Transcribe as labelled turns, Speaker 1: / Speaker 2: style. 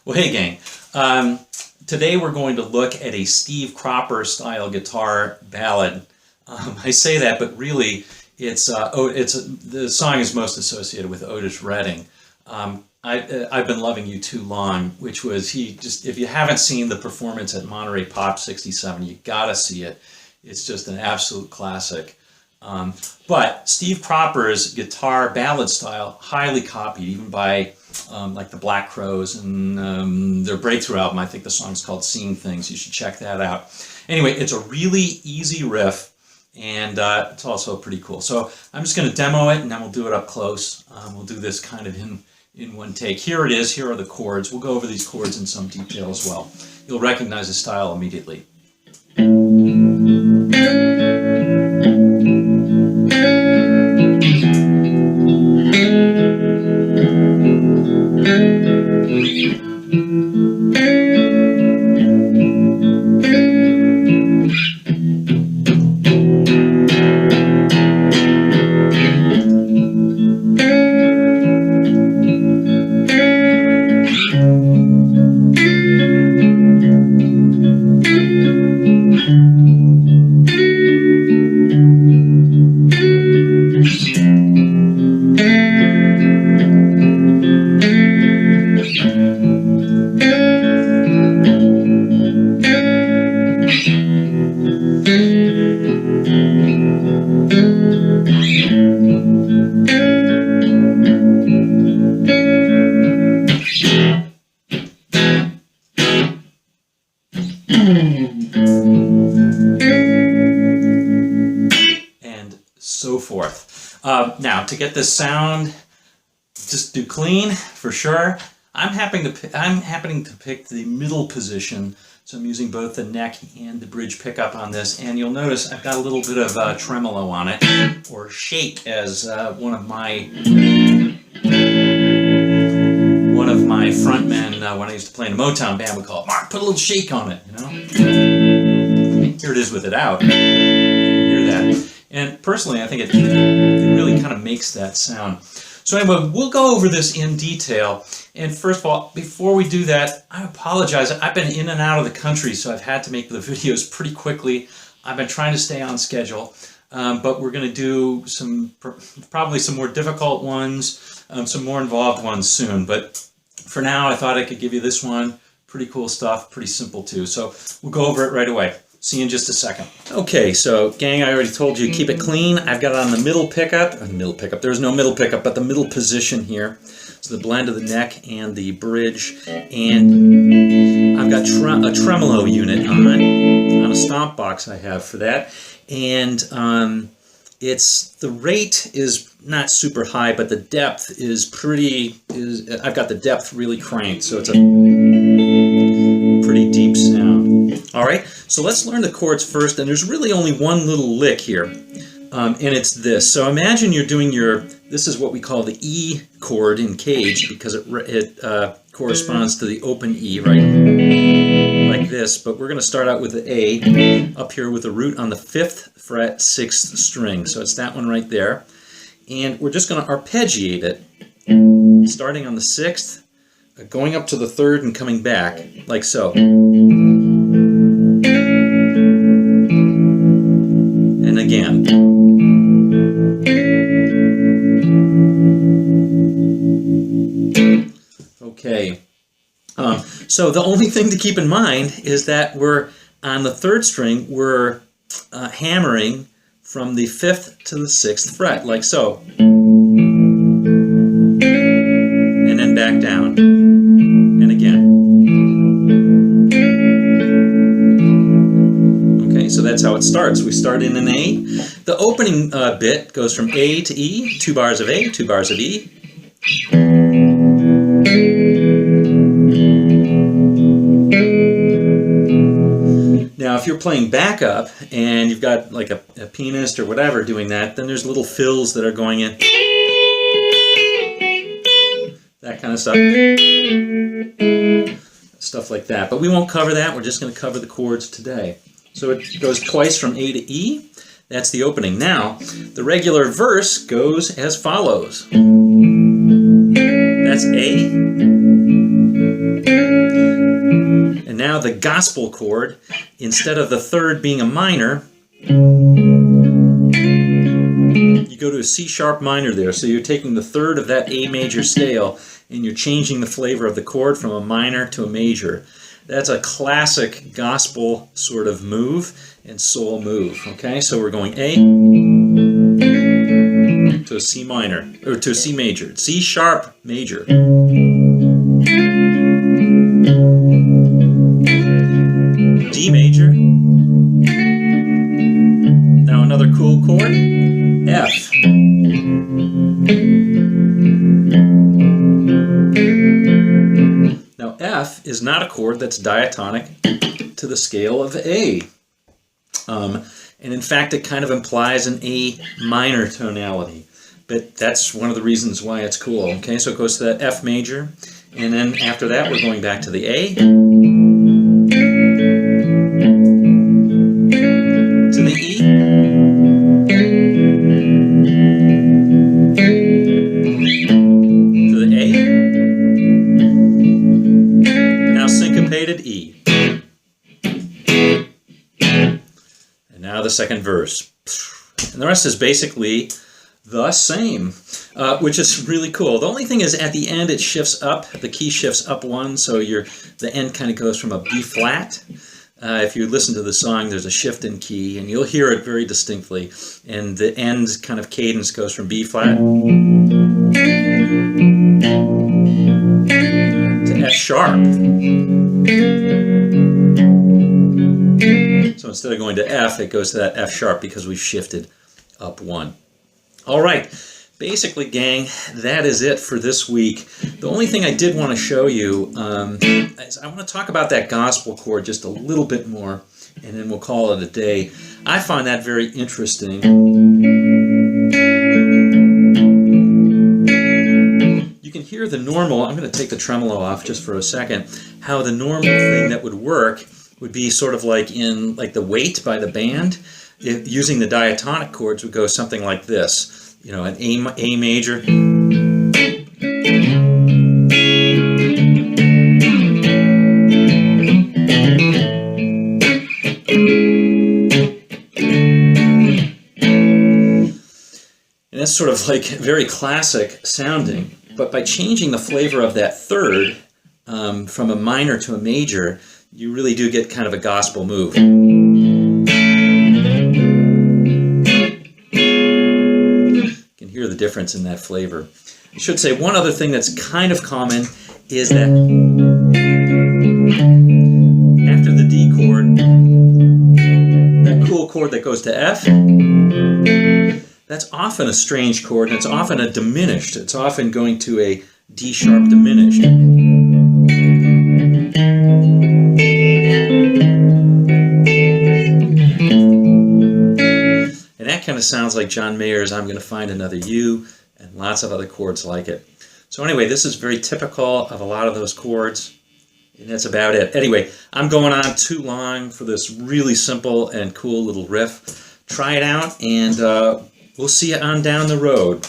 Speaker 1: Well, hey gang, today we're going to look at a Steve Cropper style guitar ballad. I say that, but really the song is most associated with Otis Redding. I've been loving you too long, which was if you haven't seen the performance at Monterey Pop '67, you gotta see it. It's just an absolute classic. But Steve Cropper's guitar ballad style, highly copied even by like the Black Crowes and their breakthrough album. I think the song's called Seeing Things. You should check that out. Anyway, it's a really easy riff, and it's also pretty cool. So I'm just going to demo it, and then we'll do it up close. We'll do this kind of in one take. Here it is. Here are the chords. We'll go over these chords in some detail as well. You'll recognize the style immediately. And so forth. Now, to get this sound, just do clean for sure. I'm happening to pick the middle position, so I'm using both the neck and the bridge pickup on this. And you'll notice I've got a little bit of tremolo on it, or shake, as one of my frontmen when I used to play in a Motown band would call it. Mark, put a little shake on it, you know. Here it is with it out. Hear that? And personally, I think it really kind of makes that sound. So anyway, we'll go over this in detail. And first of all, before we do that, I apologize. I've been in and out of the country, so I've had to make the videos pretty quickly. I've been trying to stay on schedule, but we're going to do probably some more difficult ones, some more involved ones soon. But for now, I thought I could give you this one. Pretty cool stuff, pretty simple too. So we'll go over it right away. See you in just a second. Okay, so gang, I already told you, keep it clean. I've got it on the middle pickup. There's no middle pickup, but the middle position here. So the blend of the neck and the bridge. And I've got a tremolo unit on a stomp box I have for that. And the rate is not super high, but the depth is I've got the depth really cranked, so it's a pretty deep sound. All right, so let's learn the chords first, and there's really only one little lick here, and it's this. So imagine you're doing this is what we call the E chord in Cage, because it corresponds to the open E, right? Like this, but we're going to start out with the A up here with a root on the 5th fret, 6th string. So it's that one right there. And we're just going to arpeggiate it, starting on the 6th, going up to the 3rd and coming back, like so. And again. Okay. So the only thing to keep in mind is that we're on the 3rd string, we're hammering from the 5th to the 6th fret, like so. And then back down. And again. Okay, so that's how it starts. We start in an A. The opening bit goes from A to E, 2 bars of A, 2 bars of E. Now, if you're playing backup and you've got like a pianist or whatever doing that, then there's little fills that are going in. That kind of stuff. Stuff like that. But we won't cover that. We're just going to cover the chords today. So it goes twice from A to E. That's the opening. Now, the regular verse goes as follows. That's A. the gospel chord, instead of the third being a minor, you go to a C sharp minor there. So you're taking the third of that A major scale and you're changing the flavor of the chord from a minor to a major. That's a classic gospel sort of move and soul move. Okay, so we're going A to a C minor, or to a C major, C sharp major. D major. Now another cool chord, F. Now F is not a chord that's diatonic to the scale of A. And in fact it kind of implies an A minor tonality. But that's one of the reasons why it's cool. Okay, so it goes to that F major, and then after that we're going back to the A, to the E, to the A, now syncopated E, and now the second verse. And the rest is basically the same, which is really cool. The only thing is at the end it shifts up, the key shifts up one, so the end kind of goes from a B flat. If you listen to the song, there's a shift in key, and you'll hear it very distinctly. And the end kind of cadence goes from B flat to F sharp. So instead of going to F, it goes to that F sharp because we've shifted up one. All right, basically, gang, that is it for this week. The only thing I did want to show you is I want to talk about that gospel chord just a little bit more, and then we'll call it a day. I find that very interesting. You can hear the normal, I'm going to take the tremolo off just for a second, how the normal thing that would work would be sort of like in the Wait by the band. Using the diatonic chords would go something like this, you know, an A major, and that's sort of like very classic sounding. But by changing the flavor of that third from a minor to a major, you really do get kind of a gospel move. Hear the difference in that flavor. I should say one other thing that's kind of common is that after the D chord, that cool chord that goes to F, that's often a strange chord, and it's often a diminished. It's often going to a D sharp diminished. And that kind of sounds like John Mayer's I'm Going to Find Another You, and lots of other chords like it. So anyway, this is very typical of a lot of those chords, and that's about it. Anyway, I'm going on too long for this really simple and cool little riff. Try it out, and we'll see you on down the road.